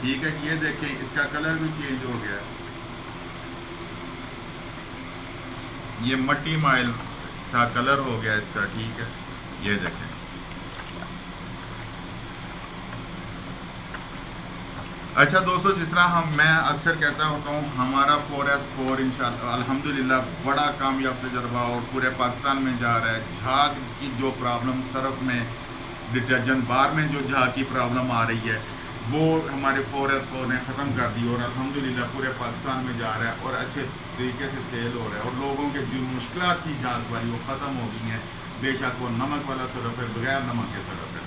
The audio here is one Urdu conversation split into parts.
ٹھیک ہے، یہ دیکھیں اس کا کلر بھی چینج ہو گیا، یہ مٹی مائل سا کلر ہو گیا اس کا، ٹھیک ہے، یہ دیکھیں۔ اچھا دوستو، جس طرح میں اکثر کہتا ہوتا ہوں، ہمارا 4S4 انشاءاللہ الحمدللہ بڑا کامیاب تجربہ اور پورے پاکستان میں جا رہا ہے۔ جھاگ کی جو پرابلم صرف میں ڈٹرجنٹ بار میں جو جھاگ کی پرابلم آ رہی ہے وہ ہمارے 4S4 نے ختم کر دی، اور الحمدللہ پورے پاکستان میں جا رہا ہے اور اچھے طریقے سے سیل ہو رہا ہے، اور لوگوں کے جو مشکلات تھی جھاگ والی وہ ختم ہو گئی ہیں، بے شک وہ نمک والا صرف ہے، بغیر نمک کے صرف ہے،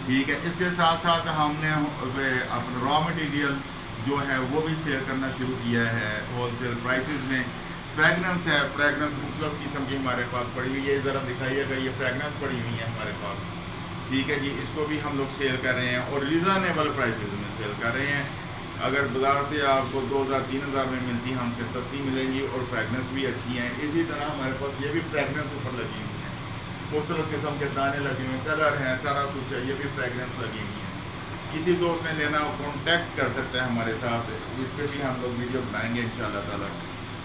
ٹھیک ہے۔ اس کے ساتھ ساتھ ہم نے اپنا را مٹیریل جو ہے وہ بھی سیل کرنا شروع کیا ہے ہول سیل پرائسز میں۔ فریگننس ہے، فریگننس مختلف قسم کی ہمارے پاس پڑی ہوئی ہے، ذرا دکھائیے گا، یہ فریگننس پڑی ہوئی ہے ہمارے پاس، ٹھیک ہے جی، اس کو بھی ہم لوگ سیل کر رہے ہیں اور ریزنیبل پرائسز میں سیل کر رہے ہیں۔ اگر بازار سے آپ کو 2000-3000 میں ملتی، ہم سے سستی ملیں گی اور فریگننس بھی اچھی ہیں۔ اسی طرح ہمارے پاس یہ بھی فریگننس اوپر لگی ہوئی ہیں، مختلف قسم کے دانے لگے ہوئے ہیں، کلر ہیں، سارا کچھ ہے، یہ بھی فریگننس لگی ہوئی ہے۔ کسی دوست نے لینا ہو کانٹیکٹ کر سکتا ہے ہمارے ساتھ، اس پہ بھی ہم لوگ ویڈیو بنائیں گے انشاءاللہ تعالیٰ،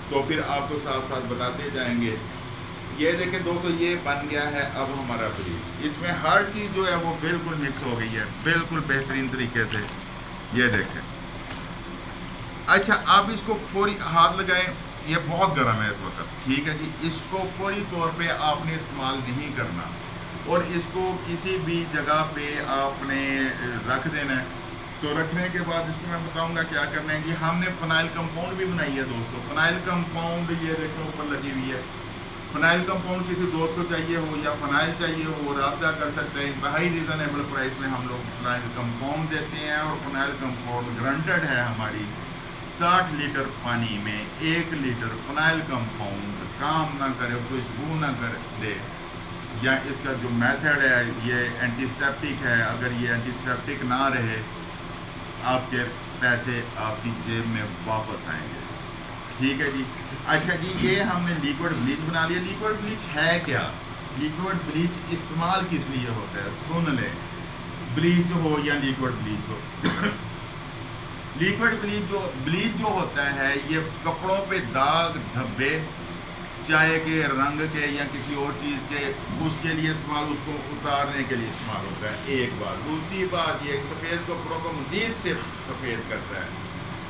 تو پھر آپ کو ساتھ ساتھ بتاتے جائیں گے۔ یہ دیکھیں دوستو، یہ بن گیا ہے اب ہمارا بلیچ، اس میں ہر چیز جو ہے وہ بالکل مکس ہو گئی ہے، بالکل بہترین طریقے سے، یہ دیکھیں۔ اچھا، آپ اس کو فوری ہاتھ لگائیں، یہ بہت گرم ہے اس وقت، ٹھیک ہے جی، اس کو فوری طور پہ آپ نے استعمال نہیں کرنا، اور اس کو کسی بھی جگہ پہ آپ نے رکھ دینا ہے۔ تو رکھنے کے بعد اس کو میں بتاؤں گا کیا کرنا ہے جی۔ ہم نے فنائل کمپاؤنڈ بھی بنائی ہے دوستو، فنائل کمپاؤنڈ یہ دیکھیں اوپر لگی ہوئی ہے۔ فنائل کمپاؤنڈ کسی دوست کو چاہیے ہو یا فنائل چاہیے ہو، رابطہ کر سکتے ہیں، انتہائی ریزنیبل پرائس میں ہم لوگ فنائل کمپاؤنڈ دیتے ہیں، اور فنائل کمپاؤنڈ گرانٹیڈ ہے ہماری 60 لیٹر پانی میں 1 لیٹر فنائل کمپاؤنڈ کام نہ کرے، خوشبو نہ کر دے، یا اس کا جو میتھڈ ہے یہ اینٹی سیپٹک ہے، اگر یہ اینٹی سیپٹک نہ رہے آپ کے پیسے آپ کی جیب میں واپس آئیں گے، ٹھیک ہے جی۔ اچھا جی، یہ ہم نے لیکوڈ بلیچ بنا لیا۔ لیکوڈ بلیچ ہے کیا؟ لیکوڈ بلیچ استعمال کس لیے ہوتا ہے، سن لیں، بلیچ ہو یا لیکوڈ بلیچ ہو لیکوڈ بلیچ جو ہوتا ہے یہ کپڑوں پہ داغ دھبے چائے کے رنگ کے یا کسی اور چیز کے، اس کے لیے استعمال، اس کو اتارنے کے لیے استعمال ہوتا ہے، ایک بات۔ دوسری بات یہ سفید کپڑوں کو مزید سے سفید کرتا ہے،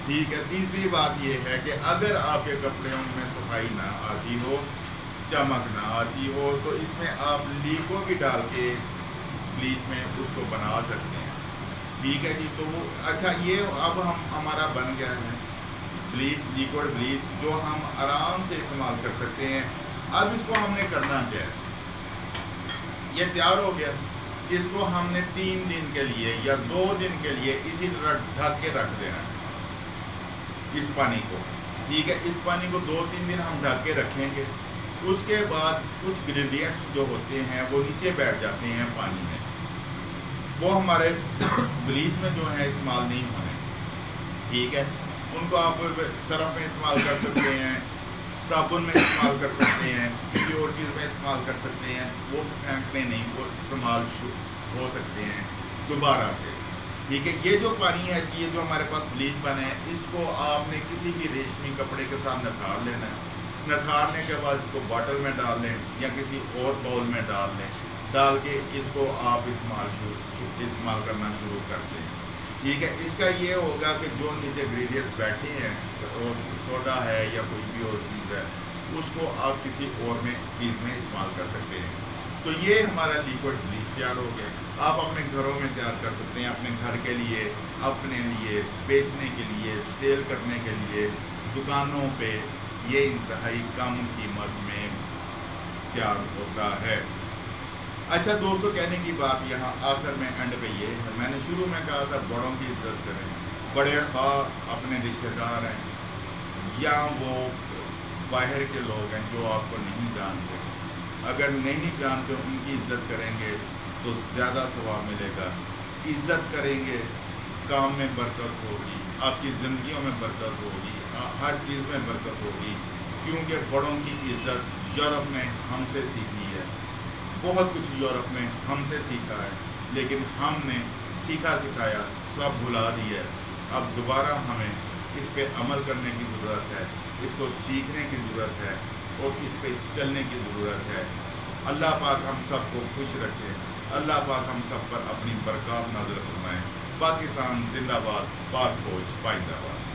ٹھیک ہے۔ تیسری بات یہ ہے کہ اگر آپ کے کپڑوں میں صفائی نہ آتی ہو، چمک نہ آتی ہو، تو اس میں آپ لیکو بھی ڈال کے بلیچ میں اس کو بنا سکتے ہیں، ٹھیک ہے جی۔ تو وہ اچھا، یہ اب ہمارا بن گیا ہے بلیچ، لیکوڈ بلیچ، جو ہم آرام سے استعمال کر سکتے ہیں۔ اب اس کو ہم نے کرنا کیا ہے، یہ تیار ہو گیا، اس کو ہم نے 3 دن کے لیے یا 2 دن کے لیے اسی طرح ڈھک کے رکھ دینا ہے اس پانی کو، ٹھیک ہے۔ اس پانی کو 2-3 دن ہم ڈھک کے رکھیں گے، اس کے بعد کچھ انگریڈینٹس جو ہوتے ہیں وہ نیچے بیٹھ جاتے ہیں پانی میں، وہ ہمارے بلیچ میں جو ہے استعمال نہیں ہونے، ٹھیک ہے۔ ان کو آپ سرف میں استعمال کر سکتے ہیں، صابن میں استعمال کر سکتے ہیں، کسی اور چیز میں استعمال کر سکتے ہیں، وہ پھینکنے نہیں، وہ استعمال ہو سکتے ہیں دوبارہ سے، ٹھیک ہے۔ یہ جو پانی ہے، یہ جو ہمارے پاس بلیچ بنا ہے، اس کو آپ نے کسی بھی ریشمی کپڑے کے ساتھ نکھار لینا ہے، نکھارنے کے بعد اس کو باٹل میں ڈال لیں یا کسی اور باؤل میں ڈال لیں، ڈال کے اس کو آپ استعمال کرنا شروع کر دیں، ٹھیک ہے۔ اس کا یہ ہوگا کہ جو نیچے انگریڈینٹس بیٹھے ہیں، سوڈا ہے یا کوئی بھی اور چیز ہے، اس کو آپ کسی اور چیز میں استعمال کر سکتے ہیں۔ تو یہ ہمارا لیکوڈ بلیچ تیار ہو گیا۔ آپ اپنے گھروں میں تیار کر سکتے ہیں، اپنے گھر کے لیے، اپنے لیے، بیچنے کے لیے، سیل کرنے کے لیے، دکانوں پہ یہ انتہائی کم قیمت میں تیار ہوتا ہے۔ اچھا دوستو، کہنے کی بات یہاں آخر میں اینڈ پہ یہ ہے، میں نے شروع میں کہا تھا بڑوں کی عزت کریں، بڑے خواہ اپنے رشتہ دار ہیں یا وہ باہر کے لوگ ہیں جو آپ کو نہیں جانتے، اگر نہیں جانتے ان کی عزت کریں گے تو زیادہ ثواب ملے گا۔ عزت کریں گے، کام میں برکت ہوگی، آپ کی زندگیوں میں برکت ہوگی، ہر چیز میں برکت ہوگی، کیونکہ بڑوں کی عزت یورپ میں ہم سے سیکھی ہے، بہت کچھ یورپ میں ہم سے سیکھا ہے، لیکن ہم نے سیکھا سکھایا سب بھلا دیا ہے۔ اب دوبارہ ہمیں اس پہ عمل کرنے کی ضرورت ہے، اس کو سیکھنے کی ضرورت ہے اور اس پہ چلنے کی ضرورت ہے۔ اللہ پاک ہم سب کو خوش رکھے، اللہ پاک ہم سب پر اپنی برکات نازل فرمائے۔ پاکستان زندہ باد، پاک فوج پائندہ باد۔